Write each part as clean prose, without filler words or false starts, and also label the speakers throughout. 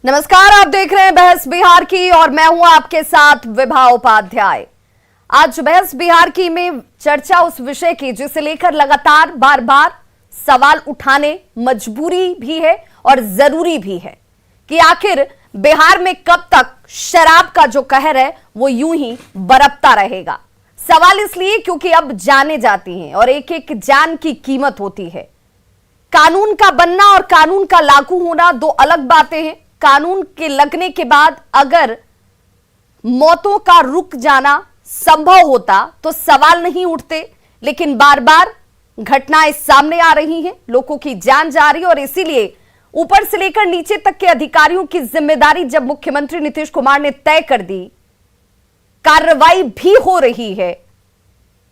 Speaker 1: नमस्कार, आप देख रहे हैं बहस बिहार की और मैं हूं आपके साथ विभा उपाध्याय। आज बहस बिहार की में चर्चा उस विषय की जिसे लेकर लगातार बार बार सवाल उठाने मजबूरी भी है और जरूरी भी है कि आखिर बिहार में कब तक शराब का जो कहर है वो यूं ही बरपता रहेगा। सवाल इसलिए क्योंकि अब जाने जाती हैं और एक एक जान की कीमत होती है। कानून का बनना और कानून का लागू होना दो अलग बातें हैं। कानून के लगने के बाद अगर मौतों का रुक जाना संभव होता तो सवाल नहीं उठते, लेकिन बार बार घटनाएं सामने आ रही हैं, लोगों की जान जा रही है और इसीलिए ऊपर से लेकर नीचे तक के अधिकारियों की जिम्मेदारी जब मुख्यमंत्री नीतीश कुमार ने तय कर दी, कार्रवाई भी हो रही है,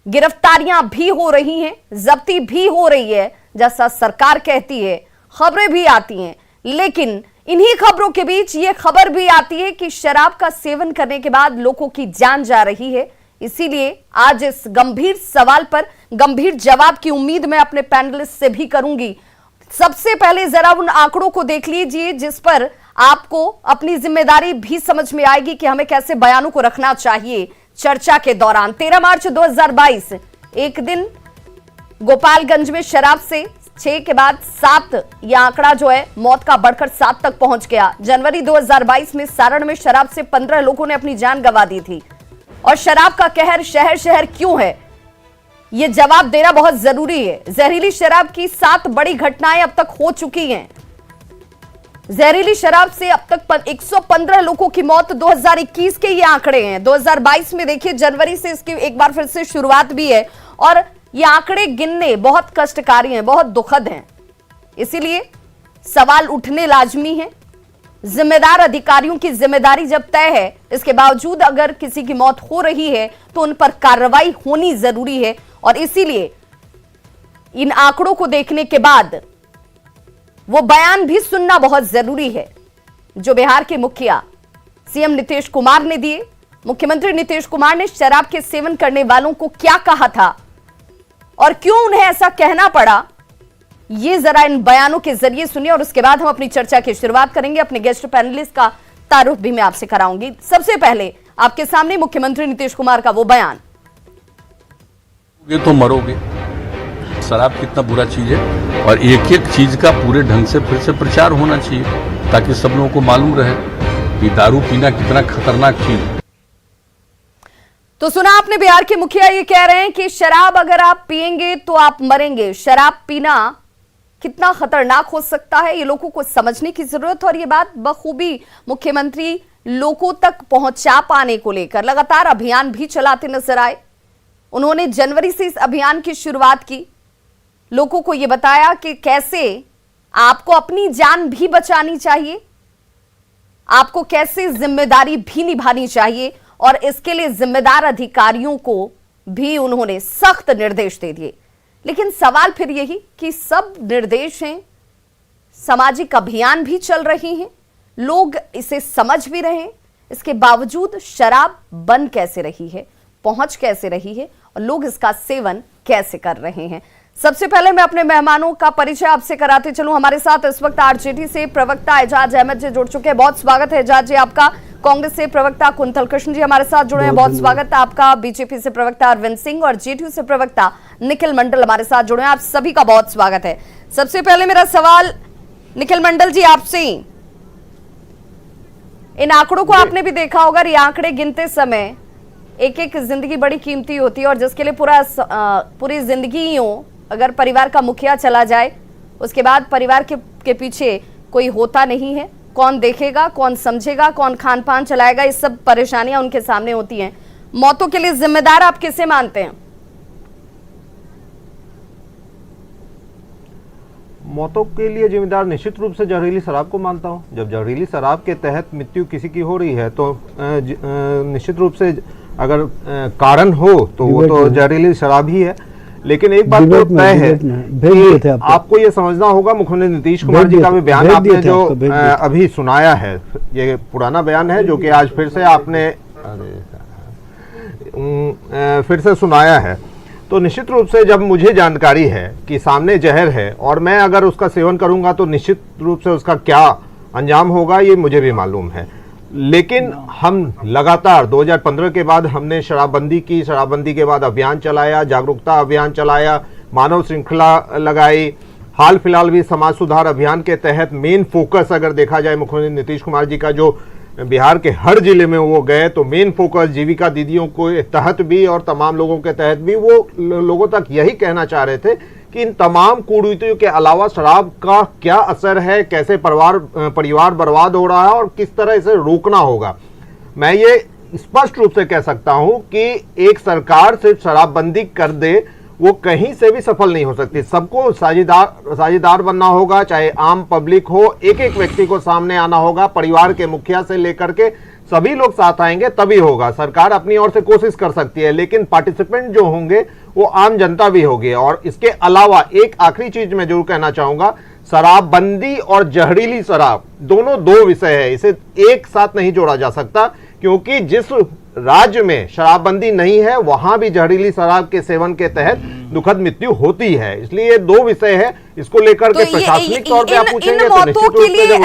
Speaker 1: गिरफ्तारियां भी हो रही हैं, जब्ती भी हो रही है जैसा सरकार कहती है, खबरें भी आती हैं। लेकिन इन्हीं खबरों के बीच ये खबर भी आती है कि शराब का सेवन करने के बाद लोगों की जान जा रही है। इसीलिए आज इस गंभीर सवाल पर गंभीर जवाब की उम्मीद मैं अपने पैनलिस्ट से भी करूंगी। सबसे पहले जरा उन आंकड़ों को देख लीजिए जिस पर आपको अपनी जिम्मेदारी भी समझ में आएगी कि हमें कैसे बयानों को रखना चाहिए चर्चा के दौरान। 13 मार्च 2022 एक दिन गोपालगंज में शराब से 6 के बाद 7 यह आंकड़ा जो है मौत का बढ़कर 7 तक पहुंच गया। जनवरी 2022 में सारण में शराब से 15 लोगों ने अपनी जान गंवा दी थी। और शराब का कहर शहर शहर क्यों है, यह जवाब देना बहुत जरूरी है। जहरीली शराब की 7 बड़ी घटनाएं अब तक हो चुकी हैं। जहरीली शराब से अब तक 115 लोगों की मौत 2021 के ये आंकड़े हैं। 2022 में देखिए जनवरी से इसकी एक बार फिर से शुरुआत भी है और ये आंकड़े गिनने बहुत कष्टकारी हैं, बहुत दुखद हैं। इसीलिए सवाल उठने लाजमी है। जिम्मेदार अधिकारियों की जिम्मेदारी जब तय है, इसके बावजूद अगर किसी की मौत हो रही है तो उन पर कार्रवाई होनी जरूरी है। और इसीलिए इन आंकड़ों को देखने के बाद वो बयान भी सुनना बहुत जरूरी है जो बिहार के मुखिया सीएम नीतीश कुमार ने दिए। मुख्यमंत्री नीतीश कुमार ने शराब के सेवन करने वालों को क्या कहा था और क्यों उन्हें ऐसा कहना पड़ा, ये जरा इन बयानों के जरिए सुनिए और उसके बाद हम अपनी चर्चा की शुरुआत करेंगे। अपने गेस्ट पैनलिस्ट का तारुफ भी मैं आपसे कराऊंगी। सबसे पहले आपके सामने मुख्यमंत्री नीतीश कुमार का वो बयान।
Speaker 2: ये तो मरोगे। शराब कितना बुरा चीज है और एक एक चीज का पूरे ढंग से फिर से प्रचार होना चाहिए ताकि सब लोगों को मालूम रहे कि दारू पीना कितना खतरनाक चीज है।
Speaker 1: तो सुना आपने, बिहार के मुखिया ये कह रहे हैं कि शराब अगर आप पिएंगे तो आप मरेंगे। शराब पीना कितना खतरनाक हो सकता है ये लोगों को समझने की जरूरत है और ये बात बखूबी मुख्यमंत्री लोगों तक पहुंचा पाने को लेकर लगातार अभियान भी चलाते नजर आए। उन्होंने जनवरी से इस अभियान की शुरुआत की, लोगों को यह बताया कि कैसे आपको अपनी जान भी बचानी चाहिए, आपको कैसे जिम्मेदारी भी निभानी चाहिए और इसके लिए जिम्मेदार अधिकारियों को भी उन्होंने सख्त निर्देश दे दिए। लेकिन सवाल फिर यही कि सब निर्देश हैं, सामाजिक अभियान भी चल रही हैं, लोग इसे समझ भी रहे हैं, इसके बावजूद शराब बन कैसे रही है, पहुंच कैसे रही है और लोग इसका सेवन कैसे कर रहे हैं। सबसे पहले मैं अपने मेहमानों का परिचय आपसे कराते चलूं। हमारे साथ इस वक्त आरजेडी से प्रवक्ता एजाज अहमद जी जुड़ चुके हैं, बहुत स्वागत है एजाज जी आपका। कांग्रेस से प्रवक्ता कुंतल कृष्ण जी हमारे साथ जुड़े हैं, बहुत स्वागत है आपका। बीजेपी से प्रवक्ता अरविंद सिंह और जेडीयू से प्रवक्ता निखिल मंडल हमारे साथ जुड़े हैं, आप सभी का बहुत स्वागत है। सबसे पहले मेरा सवाल निखिल मंडल जी आपसे, इन आंकड़ों को आपने भी देखा होगा, ये आंकड़े गिनते समय एक एक जिंदगी बड़ी कीमती होती है और जिसके लिए पूरी जिंदगी ही हो, अगर परिवार का मुखिया चला जाए उसके बाद परिवार के पीछे कोई होता नहीं है। कौन देखेगा, कौन समझेगा, कौन खान पान चलाएगा, ये सब परेशानियां उनके सामने होती हैं। मौतों के लिए जिम्मेदार आप किसे मानते हैं?
Speaker 3: मौतों के लिए जिम्मेदार निश्चित रूप से जहरीली शराब को मानता हूं। जब जहरीली शराब के तहत मृत्यु किसी की हो रही है तो निश्चित रूप से अगर कारण हो तो वो तो जहरीली शराब ही है। लेकिन एक बात तो तय है कि आपको ये समझना होगा, मुख्यमंत्री नीतीश कुमार जी का भी बयान आपने जो अभी सुनाया है, ये पुराना बयान है जो कि आज फिर से आपने फिर से सुनाया है। तो निश्चित रूप से जब मुझे जानकारी है कि सामने जहर है और मैं अगर उसका सेवन करूंगा तो निश्चित रूप से उसका क्या अंजाम होगा, ये मुझे भी मालूम है। लेकिन हम लगातार 2015 के बाद हमने शराबबंदी की, शराबबंदी के बाद अभियान चलाया, जागरूकता अभियान चलाया, मानव श्रृंखला लगाई। हाल फिलहाल भी समाज सुधार अभियान के तहत मेन फोकस अगर देखा जाए मुख्यमंत्री नीतीश कुमार जी का, जो बिहार के हर जिले में वो गए, तो मेन फोकस जीविका दीदियों के तहत भी और तमाम लोगों के तहत भी वो लोगों तक यही कहना चाह रहे थे कि इन तमाम कुरीतियों के अलावा शराब का क्या असर है, कैसे परिवार बर्बाद हो रहा है और किस तरह इसे रोकना होगा। मैं ये स्पष्ट रूप से कह सकता हूं कि एक सरकार सिर्फ शराबबंदी कर दे वो कहीं से भी सफल नहीं हो सकती। सबको साझेदार बनना होगा, चाहे आम पब्लिक हो, एक एक व्यक्ति को सामने आना होगा, परिवार के मुखिया से लेकर के सभी लोग साथ आएंगे तभी होगा। सरकार अपनी ओर से कोशिश कर सकती है, लेकिन पार्टिसिपेंट जो होंगे वो आम जनता भी होगी। और इसके अलावा एक आखिरी चीज मैं जरूर कहना चाहूंगा, शराबबंदी और जहरीली शराब दोनों दो विषय है, इसे एक साथ नहीं जोड़ा जा सकता, क्योंकि जिस राज्य में शराबबंदी नहीं है वहां भी जहरीली शराब के सेवन के तहत दुखद मृत्यु होती है। इसलिए ये दो विषय है, इसको लेकर के प्रशासनिक तौर पे आप पूछेंगे तो निश्चित रूप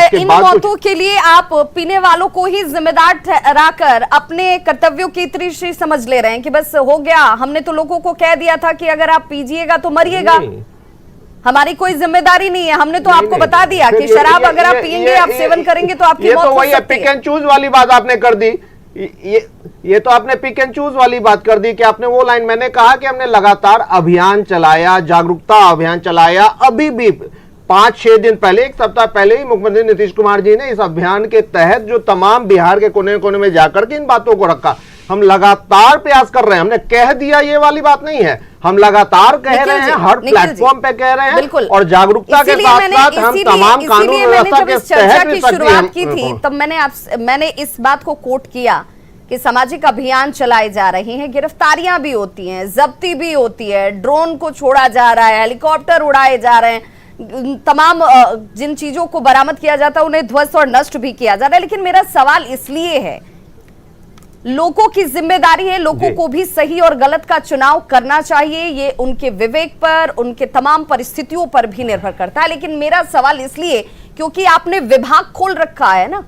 Speaker 3: से
Speaker 1: इन मौतों के लिए आप पीने वालों को ही जिम्मेदार ठहराकर अपने कर्तव्यों की तृषि समझ ले रहे हैं कि बस हो गया, हमने तो लोगों को कह दिया था कि अगर आप पीजिएगा तो मरिएगा, हमारी कोई जिम्मेदारी नहीं है, हमने तो आपको बता दिया कि शराब अगर आप पिएंगे, आप सेवन करेंगे तो आपकी मौत हो सकती है।
Speaker 3: ये तो वही पिक एंड चूज वाली बात आपने कर दी, ये तो आपने पिक एंड चूज वाली बात कर दी कि आपने वो लाइन, मैंने कहा कि हमने लगातार अभियान चलाया, जागरूकता अभियान चलाया। अभी भी 5-6 दिन पहले, एक सप्ताह पहले ही मुख्यमंत्री नीतीश कुमार जी ने इस अभियान के तहत जो तमाम बिहार के कोने कोने में जाकर के इन बातों को रखा। हम लगातार प्रयास कर रहे हैं, हमने कह दिया ये वाली बात नहीं है, हम लगातार कह रहे हैं, हर प्लेटफॉर्म पे कह रहे हैं, और जागरूकता के साथ साथ हम तमाम कानून व्यवस्था के तहत भी
Speaker 1: शुरुआत की थी। तब मैंने इस बात को कोट किया कि सामाजिक अभियान चलाए जा रहे हैं, गिरफ्तारियां भी होती हैं, जब्ती भी होती है, ड्रोन को छोड़ा जा रहा है, हेलीकॉप्टर उड़ाए जा रहे हैं, तमाम जिन चीजों को बरामद किया जाता है उन्हें ध्वस्त और नष्ट भी किया जा रहा है। लेकिन मेरा सवाल इसलिए है, लोगों की जिम्मेदारी है, लोगों को भी सही और गलत का चुनाव करना चाहिए, ये उनके विवेक पर, उनके तमाम परिस्थितियों पर भी निर्भर करता है। लेकिन मेरा सवाल इसलिए क्योंकि आपने विभाग खोल रखा है ना,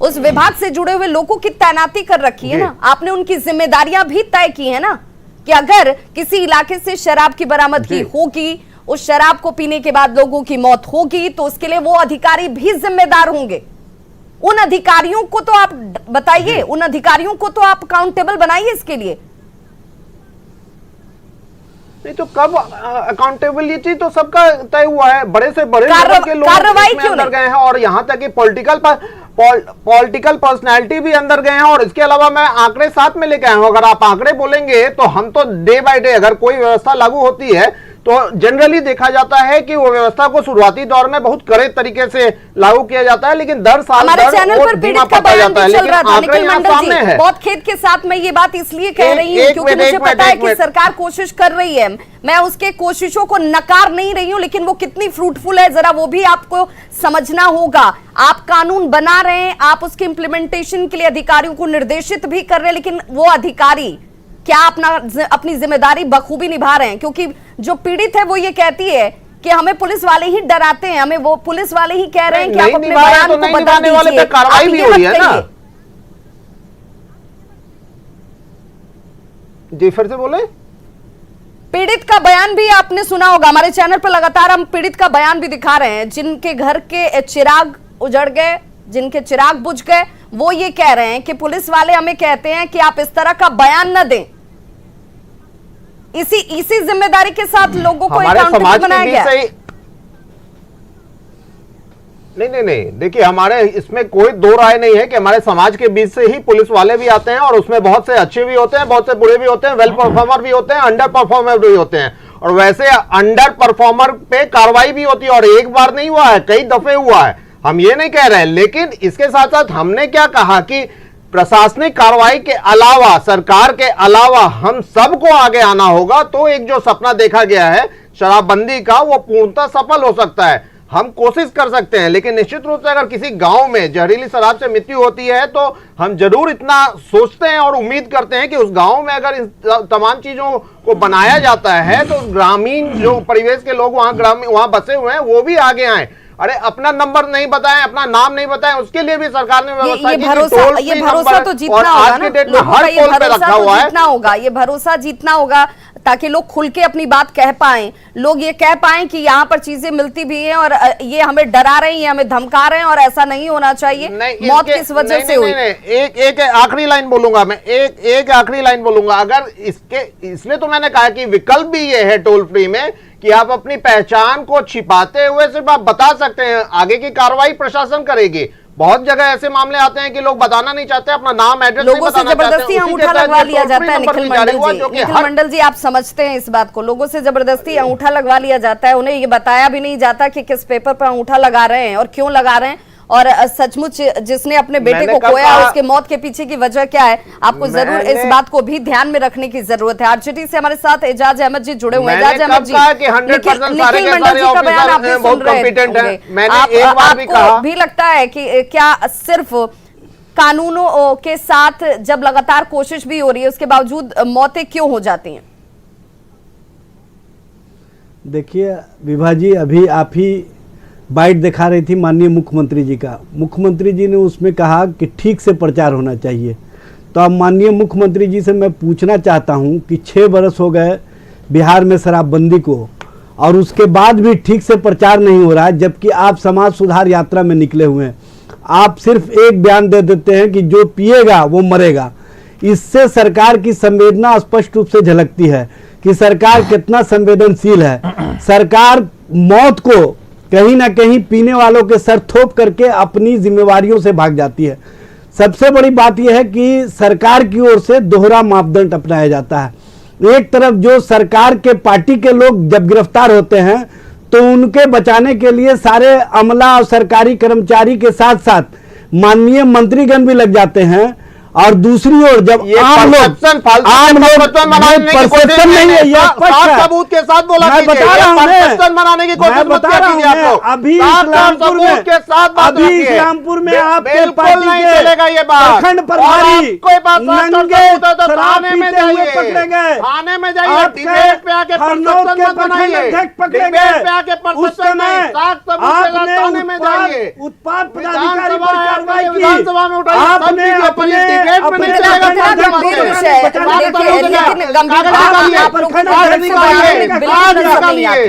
Speaker 1: उस विभाग से जुड़े हुए लोगों की तैनाती कर रखी है ना, आपने उनकी जिम्मेदारियां भी तय की है ना कि अगर किसी इलाके से शराब की बरामदगी होगी, उस शराब को पीने के बाद लोगों की मौत होगी, तो उसके लिए वो अधिकारी भी जिम्मेदार होंगे। उन अधिकारियों को तो आप बताइए, उन अधिकारियों को तो आप अकाउंटेबल बनाइए इसके लिए।
Speaker 3: नहीं तो कब अकाउंटेबिलिटी तो सबका तय हुआ है, बड़े से बड़े लेवल के लोग इसमें अंदर गए हैं, और यहां तक कि पॉलिटिकल पर्सनैलिटी भी अंदर गए हैं। और इसके अलावा मैं आंकड़े साथ में लेके आया हूं, अगर आप आंकड़े बोलेंगे तो हम तो डे बाय डे, अगर कोई व्यवस्था लागू होती है तो जनरली देखा जाता है कि वो व्यवस्था को शुरुआती दौर में बहुत कड़े तरीके से लागू किया जाता है, लेकिन दर साल
Speaker 1: पर पीड़ित का बयान भी चल रहा था। निखिल मंडल जी, बहुत खेद के साथ मैं ये बात इसलिए कह रही हूँ क्योंकि मुझे पता है कि सरकार कोशिश कर रही है, मैं उसके कोशिशों को नकार नहीं रही हूँ, लेकिन वो कितनी फ्रूटफुल है जरा वो भी आपको समझना होगा। आप कानून बना रहे हैं, आप उसके इम्प्लीमेंटेशन के लिए अधिकारियों को निर्देशित भी कर रहे हैं, लेकिन वो अधिकारी क्या अपनी जिम्मेदारी बखूबी निभा रहे हैं? क्योंकि जो पीड़ित है वो ये कहती है कि हमें पुलिस वाले ही डराते हैं, हमें वो पुलिस वाले ही कह रहे हैं कि आप अपने बयान को बदल दीजिए,
Speaker 3: कार्रवाई भी हो रही है ना। जी फिर से बोले।
Speaker 1: पीड़ित का बयान भी आपने सुना होगा, हमारे चैनल पर लगातार हम पीड़ित का बयान भी दिखा रहे हैं, जिनके घर के चिराग उजड़ गए, जिनके चिराग बुझ गए, वो ये कह रहे हैं कि पुलिस वाले हमें कहते हैं कि आप इस तरह का बयान न दें। इसी जिम्मेदारी के साथ लोगों को अकाउंटेबल बनाया गया।
Speaker 3: नहीं, देखिए हमारे इसमें कोई दो राय नहीं है कि हमारे समाज के बीच से ही पुलिस वाले भी आते हैं, और उसमें बहुत से अच्छे भी होते हैं, बहुत से बुरे भी होते हैं, वेल परफॉर्मर भी होते हैं, अंडर परफॉर्मर भी होते हैं, और वैसे अंडर परफॉर्मर पे कार्रवाई भी होती है, और एक बार नहीं हुआ है, कई दफे हुआ है, हम ये नहीं कह रहे हैं। लेकिन इसके साथ साथ हमने क्या कहा कि प्रशासनिक कार्रवाई के अलावा, सरकार के अलावा हम सबको आगे आना होगा, तो एक जो सपना देखा गया है शराबबंदी का, वो पूर्णतः सफल हो सकता है। हम कोशिश कर सकते हैं, लेकिन निश्चित रूप से अगर किसी गांव में जहरीली शराब से मृत्यु होती है तो हम जरूर इतना सोचते हैं और उम्मीद करते हैं कि उस गांव में अगर इन तमाम चीजों को बनाया जाता है तो ग्रामीण जो परिवेश के लोग वहां बसे हुए हैं वो भी आगे आए। अरे अपना नंबर नहीं बताएं, अपना नाम नहीं बताएं, उसके लिए भी सरकार ने व्यवस्था की।
Speaker 1: ये भरोसा तो जीतना होगा ना, लोगों का ये भरोसा तो जीतना होगा, ये भरोसा जीतना होगा ताकि लोग खुल के अपनी बात कह पाएं, लोग ये कह पाएं कि यहाँ पर चीजें मिलती भी हैं और ये हमें डरा रही हैं, हमें धमका रहे हैं और ऐसा नहीं होना चाहिए। मौत किस वजह से हुई?
Speaker 3: एक आखिरी लाइन बोलूंगा मैं, एक आखिरी लाइन बोलूंगा। अगर इसलिए तो मैंने कहा कि विकल्प भी ये है टोल फ्री में कि आप अपनी पहचान को छिपाते हुए सिर्फ आप बता सकते हैं, आगे की कार्रवाई प्रशासन करेगी। बहुत जगह ऐसे मामले आते हैं कि लोग बताना नहीं चाहते, अपना नाम एड्रेस नहीं बताना चाहते,
Speaker 1: जबरदस्ती अंगूठा लगवा लिया जाता है। निखिल मंडल जी, आप समझते हैं इस बात को? लोगों से जबरदस्ती अंगूठा लगवा लिया जाता है, उन्हें ये बताया भी नहीं जाता कि किस पेपर पर अंगूठा लगा रहे हैं और क्यों लगा रहे हैं, और सचमुच जिसने अपने बेटे को खोया उसके मौत के पीछे की वजह क्या है, आपको जरूर इस बात को भी ध्यान में रखने की जरूरत है। आरजेडी से हमारे साथ एजाज अहमद जी जुड़े हुए हैं। एजाज अहमद जी, निखिल मंडल जी का बयान आप सुन रहे होंगे, आपको भी लगता है कि क्या सिर्फ कानूनों के साथ जब लगातार कोशिश भी हो रही है उसके बावजूद मौतें क्यों हो जाती हैं?
Speaker 4: देखिए विभा जी, अभी आप ही बाइट दिखा रही थी माननीय मुख्यमंत्री जी का। मुख्यमंत्री जी ने उसमें कहा कि ठीक से प्रचार होना चाहिए। तो अब माननीय मुख्यमंत्री जी से मैं पूछना चाहता हूं कि 6 बरस हो गए बिहार में शराबबंदी को और उसके बाद भी ठीक से प्रचार नहीं हो रहा है, जबकि आप समाज सुधार यात्रा में निकले हुए हैं। आप सिर्फ एक बयान दे देते हैं कि जो पिएगा वो मरेगा। इससे सरकार की संवेदना स्पष्ट रूप से झलकती है कि सरकार कितना संवेदनशील है। सरकार मौत को कहीं ना कहीं पीने वालों के सर थोप करके अपनी जिम्मेवारियों से भाग जाती है। सबसे बड़ी बात यह है कि सरकार की ओर से दोहरा मापदंड अपनाया जाता है। एक तरफ जो सरकार के पार्टी के लोग जब गिरफ्तार होते हैं तो उनके बचाने के लिए सारे अमला और सरकारी कर्मचारी के साथ साथ माननीय मंत्रीगण भी लग जाते हैं, और दूसरी ओर जब आम लोग परसेप्शन नहीं है, ये
Speaker 3: सबूत के साथ बोला,
Speaker 4: मैं बता रहा हूं,
Speaker 3: बनाने की कोशिश मत कीजिए।
Speaker 4: अभी इस्लामपुर में आपके पार्टी के
Speaker 3: चलेगा ये बात,
Speaker 4: प्रखंड प्रभारी
Speaker 3: कोई बात
Speaker 4: नंगे थाने में जाइए, पकड़े गए,
Speaker 3: थाने में जाइए, डिबेट पे आके
Speaker 4: हरनौत के प्रखंड अध्यक्ष पकड़े गए। उस समय आपने उत्पाद पदाधिकारी पर कार्रवाई की, आपने अपने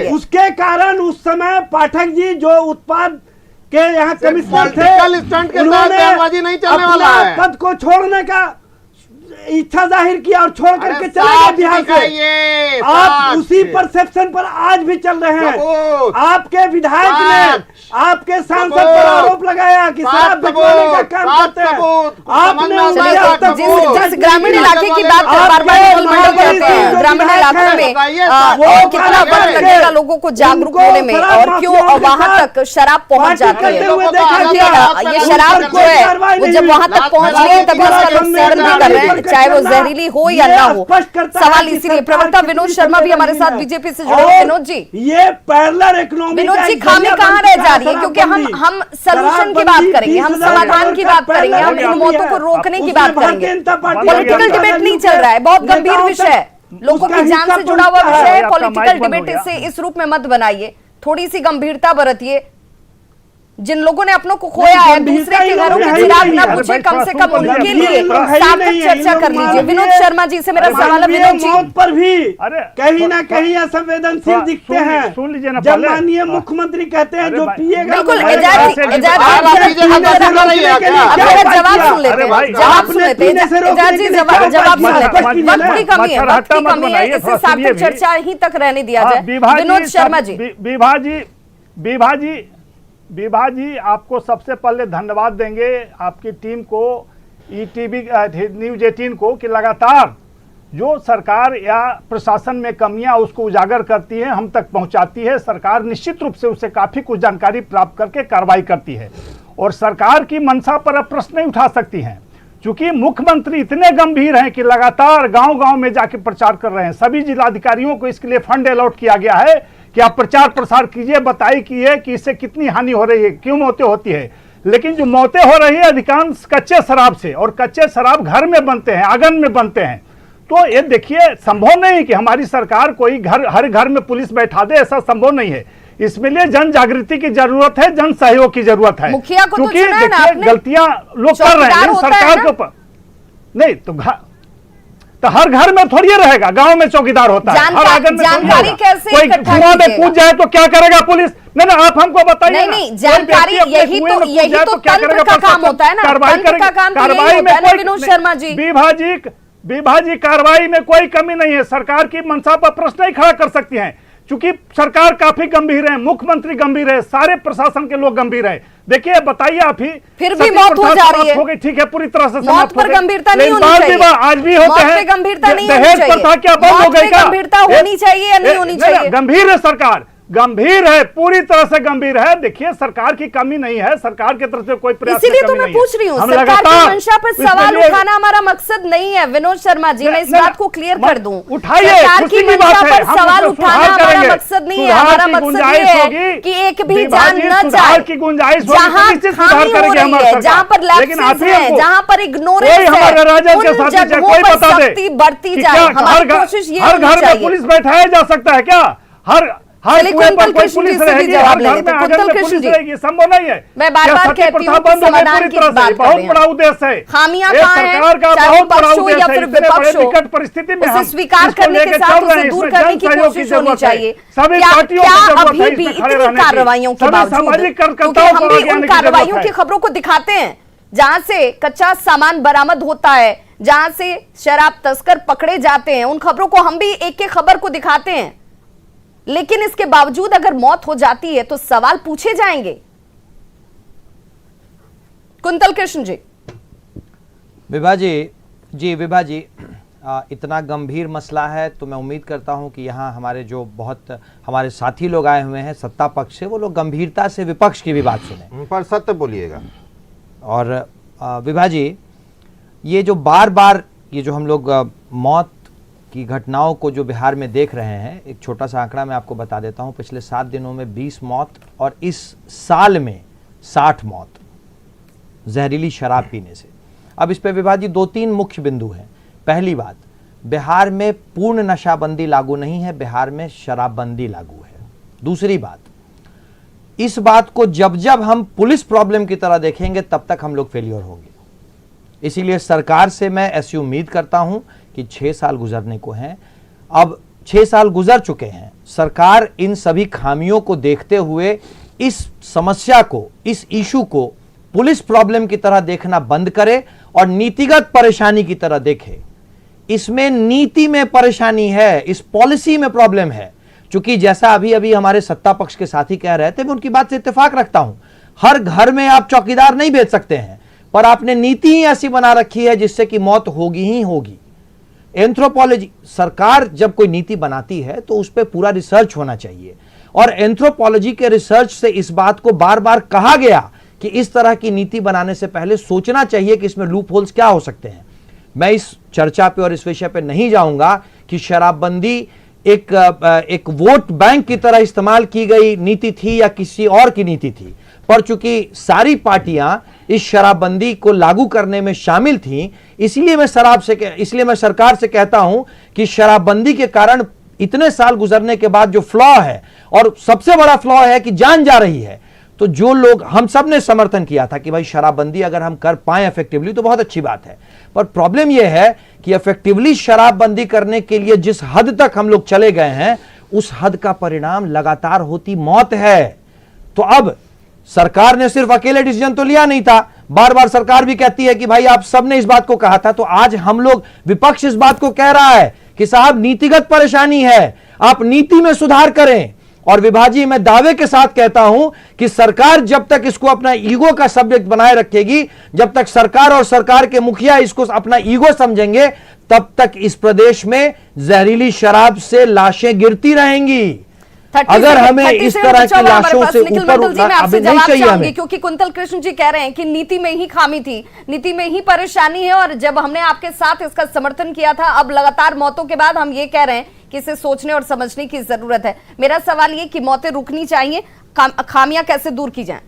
Speaker 4: उसके कारण उस समय पाठक जी जो उत्पाद के यहाँ कमिश्नर थे, उन्होंने अपना पद को छोड़ने का इच्छा जाहिर किया और छोड़ करके चले गए बिहार से। आप उसी परसेप्शन पर आज भी चल रहे हैं। आपके विधायक ने आपके सांसद पर आरोप लगाया कि शराब बिकवाने का काम करते हैं। आपने
Speaker 1: जिस ग्रामीण इलाके की बात बार-बार करते हैं, ग्रामीण इलाकों में वो कितना वक्त लगेगा लोगों को जागरूक होने में और क्यों वहां तक शराब पहुंच जाती है? ये शराब जो है वो जब वहां तक पहुंच रही है तभी उसका लोग सेवन भी कर रहे हैं, चाहे वो जहरीली हो या ना हो। सवाल इसीलिए। प्रवक्ता विनोद शर्मा भी हमारे साथ बीजेपी से जुड़े। विनोद जी,
Speaker 4: ये पैरेलल इकोनॉमी,
Speaker 1: विनोद जी खामी कहाँ रह जा रही है? क्योंकि हम सलूशन की बात करेंगे, हम समाधान की बात करेंगे, हम इन मौतों को रोकने की बात करेंगे। पॉलिटिकल डिबेट नहीं चल रहा है, बहुत गंभीर विषय है, लोगों की जान से जुड़ा हुआ विषय है। पॉलिटिकल डिबेट से इस रूप में मत बनाइए, थोड़ी सी गंभीरता बरतिए। जिन लोगों ने अपनों को खोया है, दूसरे के घरों के चिराग न बुझे, कम से कम उनके लिए सार्थक चर्चा कर लीजिए। विनोद शर्मा जी से मेरा सवाल है। विनोद जी,
Speaker 4: मौत पर भी कहीं ना कहीं असंवेदनशील दिखते हैं। सुन लीजिए ना, जब माननीय मुख्यमंत्री कहते हैं जो पिएगा,
Speaker 1: बिल्कुल जवाब सुन लेते हैं, जवाब सुन लेते हैं, एजाज जी जवाब सुन लेते हैं। वक्त की कमी है, वक्त की कमी है, इससे सार्थक चर्चा ही तक रहने दिया जाए। विनोद शर्मा जी,
Speaker 5: विभा जी आपको सबसे पहले धन्यवाद देंगे, आपकी टीम को, ईटीवी न्यूज़ 18 को, कि लगातार जो सरकार या प्रशासन में कमियां उसको उजागर करती है, हम तक पहुंचाती है। सरकार निश्चित रूप से उससे काफ़ी कुछ जानकारी प्राप्त करके कार्रवाई करती है और सरकार की मंशा पर अब प्रश्न नहीं उठा सकती हैं, क्योंकि मुख्यमंत्री इतने गंभीर हैं कि लगातार गांव-गांव में जाके प्रचार कर रहे हैं। सभी जिलाधिकारियों को इसके लिए फंड अलॉट किया गया है कि आप प्रचार प्रसार कीजिए, बताइए कि इससे कितनी हानि हो रही है, क्यों मौतें होती है। लेकिन जो मौतें हो रही है अधिकांश कच्चे शराब से, और कच्चे शराब घर में बनते हैं, आंगन में बनते हैं। तो ये देखिए, संभव नहीं कि हमारी सरकार कोई हर घर में पुलिस बैठा दे, ऐसा संभव नहीं है। इसमें लिए जन जागृति की जरूरत है, जन सहयोग की जरूरत है।
Speaker 1: मुखिया को तो
Speaker 5: क्योंकि
Speaker 1: चुना है ना
Speaker 5: देखिए
Speaker 1: आपने?
Speaker 5: गलतियां लोग कर रहे हैं
Speaker 1: चौकीदार होता है
Speaker 5: सरकार
Speaker 1: ना?
Speaker 5: के ऊपर नहीं तो हर घर में थोड़ी रहेगा, गांव में चौकीदार होता है, हर आंगन में थोड़ी
Speaker 1: जानकारी
Speaker 5: रहेगा।
Speaker 1: कैसे
Speaker 5: कोई
Speaker 1: इकट्ठा
Speaker 5: कुआं में
Speaker 1: कीजिएगा?
Speaker 5: कूद जाए तो क्या करेगा पुलिस? नहीं आप हमको बताइए
Speaker 1: नहीं
Speaker 5: ना।
Speaker 1: नहीं,
Speaker 5: कोई
Speaker 1: जानकारी
Speaker 5: व्यक्ति अपने
Speaker 1: यही
Speaker 5: कुएं में
Speaker 1: तो
Speaker 5: कूद जाए
Speaker 1: तंत्र
Speaker 5: करेगा
Speaker 1: का काम
Speaker 5: प्रशासन?
Speaker 1: होता है ना,
Speaker 5: कार्रवाई
Speaker 1: तंत्र का काम तो यही
Speaker 5: कार्रवाई
Speaker 1: होता है ना,
Speaker 5: में
Speaker 1: विनोद शर्मा जी।
Speaker 5: विभाजी कार्रवाई में कोई कमी नहीं है। सरकार की मंशा पर प्रश्न नहीं खड़ा कर सकती है, क्योंकि सरकार काफी गंभीर है, मुख्यमंत्री गंभीर है, सारे प्रशासन के लोग गंभीर है। देखिए बताइए आप ही,
Speaker 1: फिर भी मौत हो जा रही है।
Speaker 5: हो गई, ठीक है, पूरी तरह से
Speaker 1: मौत
Speaker 5: समाप्त हो
Speaker 1: पर
Speaker 5: गई।
Speaker 1: गंभीरता नहीं
Speaker 5: लेकिन
Speaker 1: होनी
Speaker 5: बाल
Speaker 1: चाहिए।
Speaker 5: विवाह आज भी होते
Speaker 1: मौत
Speaker 5: हैं।
Speaker 1: पे गंभीरता नहीं होनी
Speaker 5: दहेज
Speaker 1: चाहिए।
Speaker 5: प्रथा क्या बंद हो
Speaker 1: मौत
Speaker 5: गई
Speaker 1: पे
Speaker 5: क्या?
Speaker 1: गंभीरता होनी चाहिए या नहीं होनी चाहिए?
Speaker 5: गंभीर है सरकार, गंभीर है, पूरी तरह से गंभीर है। देखिए सरकार की कमी नहीं है, सरकार की तरफ से कोई प्रयास की
Speaker 1: इसीलिए
Speaker 5: कमी
Speaker 1: तो मैं
Speaker 5: नहीं है।
Speaker 1: पूछ रही हूँ,
Speaker 5: हम
Speaker 1: सरकार की
Speaker 5: लगातार
Speaker 1: मंशा पर
Speaker 5: इसके
Speaker 1: सवाल
Speaker 5: लिए-
Speaker 1: उठाना हमारा मकसद नहीं है विनोद शर्मा जी, मैं इस
Speaker 5: नहीं,
Speaker 1: बात को क्लियर कर दूं।
Speaker 5: उठाइए,
Speaker 1: सरकार
Speaker 5: खुशी
Speaker 1: की
Speaker 5: की बात
Speaker 1: मंशा
Speaker 5: है,
Speaker 1: पर
Speaker 5: हम
Speaker 1: सवाल
Speaker 5: उसमें
Speaker 1: उठाना
Speaker 5: सुधार
Speaker 1: हमारा
Speaker 5: करेंगे।
Speaker 1: मकसद नहीं है।
Speaker 5: सुधार
Speaker 1: हमारा
Speaker 5: की
Speaker 1: मकसद
Speaker 5: गुंजाइश
Speaker 1: ये है
Speaker 5: होगी,
Speaker 1: कि एक भी
Speaker 5: विभाजित
Speaker 1: जान न
Speaker 5: सुधार
Speaker 1: जाए।
Speaker 5: की गुंजाइश होगी,
Speaker 1: जहां
Speaker 5: तो निश्चित सुधार
Speaker 1: खामी हो
Speaker 5: करेगी
Speaker 1: रही
Speaker 5: हमारी
Speaker 1: है,
Speaker 5: सरकार।
Speaker 1: जहां पर
Speaker 5: लेकिन आप
Speaker 1: लैप्सेस
Speaker 5: ही
Speaker 1: हैं,
Speaker 5: हमको-
Speaker 1: जहां पर
Speaker 5: कोई
Speaker 1: इग्नोरेंस
Speaker 5: हमारे
Speaker 1: है,
Speaker 5: राजन के
Speaker 1: उन
Speaker 5: साथ ही
Speaker 1: जगहों
Speaker 5: कोई
Speaker 1: पर
Speaker 5: बता दे
Speaker 1: सख्ती बढ़ती
Speaker 5: कि
Speaker 1: जाए।
Speaker 5: क्या
Speaker 1: हमारी कोशिश ये
Speaker 5: हर
Speaker 1: होनी
Speaker 5: घर में
Speaker 1: चाहिए।
Speaker 5: पुलिस बैठाया जा सकता है क्या? हर
Speaker 1: चलिए,
Speaker 5: कुएं पर
Speaker 1: कुंतल
Speaker 5: कोई
Speaker 1: कृष्ण जी
Speaker 5: पुलिस
Speaker 1: से भी
Speaker 5: रहेगी,
Speaker 1: जवाब
Speaker 5: हर
Speaker 1: ले
Speaker 5: घर
Speaker 1: लेते
Speaker 5: में
Speaker 1: हैं।
Speaker 5: आंगन
Speaker 1: कुंतल
Speaker 5: में
Speaker 1: कृष्ण
Speaker 5: पुलिस
Speaker 1: जी,
Speaker 5: रहेगी, संभव नहीं है।
Speaker 1: मैं बार-बार
Speaker 5: क्या सती
Speaker 1: कहती हूं
Speaker 5: प्रथा
Speaker 1: कि
Speaker 5: बंद हो गई
Speaker 1: समाधान
Speaker 5: पूरी
Speaker 1: की
Speaker 5: तरह से?
Speaker 1: बात कर
Speaker 5: बहुत
Speaker 1: रहे हैं।
Speaker 5: बड़ा उद्देश्य है।
Speaker 1: खामियां
Speaker 5: ये
Speaker 1: कहाँ हैं?
Speaker 5: सरकार का
Speaker 1: चाहे
Speaker 5: बहुत बड़ा
Speaker 1: पक्ष हो या
Speaker 5: उद्देश्य है।
Speaker 1: फिर
Speaker 5: इतने बड़े
Speaker 1: विपक्ष हो,
Speaker 5: विकट परिस्थिति में
Speaker 1: उसे
Speaker 5: हम
Speaker 1: स्वीकार
Speaker 5: इसको
Speaker 1: करने के
Speaker 5: लेके
Speaker 1: साथ
Speaker 5: चल रहे
Speaker 1: उसे
Speaker 5: हैं।
Speaker 1: दूर
Speaker 5: इसमें
Speaker 1: करने की
Speaker 5: जन सहयोग
Speaker 1: कोशिश होनी
Speaker 5: जरूरत है।
Speaker 1: चाहिए।
Speaker 5: सभी
Speaker 1: क्या
Speaker 5: पार्टियों की जरूरत
Speaker 1: अभी
Speaker 5: है
Speaker 1: भी
Speaker 5: इसमें खड़े
Speaker 1: इतनी
Speaker 5: रहने की।
Speaker 1: कार्रवाइयों के
Speaker 5: सभी
Speaker 1: बावजूद,
Speaker 5: सामाजिक
Speaker 1: क्योंकि
Speaker 5: कार्यकर्ताओं
Speaker 1: हम
Speaker 5: को
Speaker 1: भी
Speaker 5: आगे
Speaker 1: उन
Speaker 5: आने की
Speaker 1: कार्रवाइयों
Speaker 5: जरूरत
Speaker 1: की
Speaker 5: है।
Speaker 1: खबरों को दिखाते हैं जहां से कच्चा सामान बरामद होता है, जहां से शराब तस्कर पकड़े जाते हैं, उन खबरों को हम भी एक एक खबर को दिखाते हैं। लेकिन इसके बावजूद अगर मौत हो जाती है तो सवाल पूछे जाएंगे। कुंतल कृष्ण जी।
Speaker 6: विभा जी, इतना गंभीर मसला है तो मैं उम्मीद करता हूं कि यहाँ हमारे जो बहुत हमारे साथी लोग आए हुए हैं सत्ता पक्ष से, वो लोग गंभीरता से विपक्ष की भी बात सुने
Speaker 3: पर सत्य बोलिएगा।
Speaker 6: और विभा जी, ये जो बार बार ये जो हम लोग मौत की घटनाओं को जो बिहार में देख रहे हैं, एक छोटा सा आंकड़ा मैं आपको बता देता हूं। पिछले 7 दिनों में 20 मौत और इस साल में 60 मौत जहरीली शराब पीने से। अब इस पे विभा जी 2-3 मुख्य बिंदु हैं। पहली बात, बिहार में पूर्ण नशाबंदी लागू नहीं है, बिहार में शराबबंदी लागू है। दूसरी बात, इस बात को जब जब हम पुलिस प्रॉब्लम की तरह देखेंगे तब तक हम लोग फेलियर होंगे। इसीलिए सरकार से मैं ऐसी उम्मीद करता हूं कि 6 साल गुजरने को हैं, अब 6 साल गुजर चुके हैं, सरकार इन सभी खामियों को देखते हुए इस समस्या को, इस इशू को पुलिस प्रॉब्लम की तरह देखना बंद करे और नीतिगत परेशानी की तरह देखे। इसमें नीति में परेशानी है, इस पॉलिसी में प्रॉब्लम है। क्योंकि जैसा अभी अभी हमारे सत्ता पक्ष के साथी कह रहे थे, मैं उनकी बात से इत्तेफाक रखता हूं। हर घर में आप चौकीदार नहीं भेज सकते हैं, पर आपने नीति ही ऐसी बना रखी है जिससे कि मौत होगी ही होगी। एंथ्रोपोलॉजी, सरकार जब कोई नीति बनाती है तो उस पर पूरा रिसर्च होना चाहिए, और एंथ्रोपोलॉजी के रिसर्च से इस बात को बार बार कहा गया कि इस तरह की नीति बनाने से पहले सोचना चाहिए कि इसमें लूप होल्स क्या हो सकते हैं। मैं इस चर्चा पे और इस विषय पे नहीं जाऊंगा कि शराबबंदी एक वोट बैंक की तरह इस्तेमाल की गई नीति थी या किसी और की नीति थी, पर चूंकि सारी पार्टियां इस शराबबंदी को लागू करने में शामिल थीं, इसलिए मैं सरकार से कहता हूं कि शराबबंदी के कारण इतने साल गुजरने के बाद जो फ्लॉ है, और सबसे बड़ा फ्लॉ है कि जान जा रही है, तो जो लोग, हम सब ने समर्थन किया था कि भाई शराबबंदी अगर हम कर पाए इफेक्टिवली तो बहुत अच्छी बात है, पर प्रॉब्लम यह है कि इफेक्टिवली शराबबंदी करने के लिए जिस हद तक हम लोग चले गए हैं, उस हद का परिणाम लगातार होती मौत है। तो अब सरकार ने सिर्फ अकेले डिसीजन तो लिया नहीं था, बार बार सरकार भी कहती है कि भाई आप सबने इस बात को कहा था, तो आज हम लोग, विपक्ष इस बात को कह रहा है कि साहब नीतिगत परेशानी है, आप नीति में सुधार करें। और विभाजी, मैं दावे के साथ कहता हूं कि सरकार जब तक इसको अपना ईगो का सब्जेक्ट बनाए रखेगी, जब तक सरकार और सरकार के मुखिया इसको अपना ईगो समझेंगे, तब तक इस प्रदेश में जहरीली शराब से लाशें गिरती रहेंगी। अगर हमें इस तरह की लाशों से ऊपर उठना अभी नहीं चाहिए हमें,
Speaker 1: क्योंकि कुंतल कृष्ण जी कह रहे हैं कि नीति में ही खामी थी, नीति में ही परेशानी है, और जब हमने आपके साथ इसका समर्थन किया था, अब लगातार मौतों के बाद हम ये कह रहे हैं कि इसे सोचने और समझने की जरूरत है। मेरा सवाल ये कि मौतें रुकनी चाहिए, खामियां कैसे दूर की जाएं?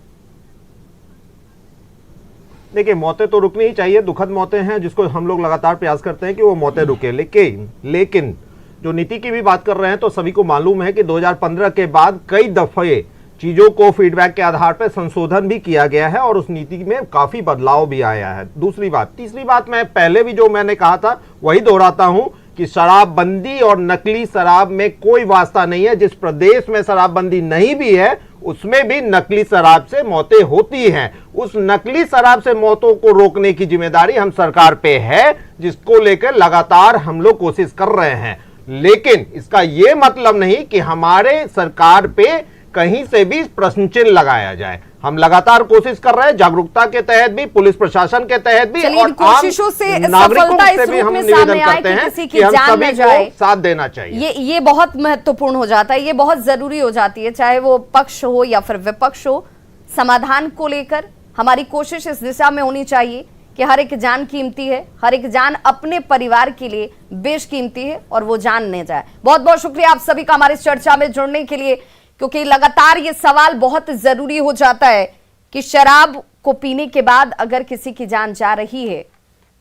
Speaker 3: देखिए, मौतें तो रुकनी ही चाहिए, दुखद मौतें हैं जिसको हम लोग लगातार प्रयास करते हैं कि वो मौतें रुके, लेकिन जो नीति की भी बात कर रहे हैं, तो सभी को मालूम है कि 2015 के बाद कई दफे चीजों को फीडबैक के आधार पर संशोधन भी किया गया है और उस नीति में काफी बदलाव भी आया है। दूसरी बात, तीसरी बात, मैं पहले भी जो मैंने कहा था वही दोहराता हूं कि शराबबंदी और नकली शराब में कोई वास्ता नहीं है। जिस प्रदेश में शराबबंदी नहीं भी है उसमें भी नकली शराब से मौतें होती हैं। उस नकली शराब से मौतों को रोकने की जिम्मेदारी हम सरकार पे है, जिसको लेकर लगातार हम लोग कोशिश कर रहे हैं। लेकिन इसका यह मतलब नहीं कि हमारे सरकार पे कहीं से भी प्रश्न चिन्ह लगाया जाए। हम लगातार कोशिश कर रहे हैं, जागरूकता के तहत भी, पुलिस प्रशासन के तहत भी,
Speaker 1: चलिए,
Speaker 3: और
Speaker 1: कोशिशों से
Speaker 3: नागरिकों
Speaker 1: सफलता इस
Speaker 3: से भी
Speaker 1: रूप
Speaker 3: हम
Speaker 1: में
Speaker 3: निवेदन
Speaker 1: सामने आए
Speaker 3: करते
Speaker 1: कि
Speaker 3: हैं
Speaker 1: किसी की
Speaker 3: कि हम
Speaker 1: जान
Speaker 3: सभी
Speaker 1: न जाए।
Speaker 3: को साथ देना चाहिए।
Speaker 1: ये बहुत महत्वपूर्ण हो जाता है, ये बहुत जरूरी हो जाती है, चाहे वो पक्ष हो या फिर विपक्ष हो। समाधान को लेकर हमारी कोशिश इस दिशा में होनी चाहिए कि हर एक जान कीमती है, हर एक जान अपने परिवार के लिए बेशकीमती है और वो जान नहीं जाए। बहुत बहुत शुक्रिया आप सभी का हमारी इस चर्चा में जुड़ने के लिए, क्योंकि लगातार ये सवाल बहुत जरूरी हो जाता है कि शराब को पीने के बाद अगर किसी की जान जा रही है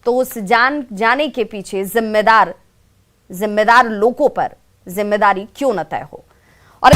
Speaker 1: तो उस जान जाने के पीछे जिम्मेदार लोगों पर जिम्मेदारी क्यों न तय हो। और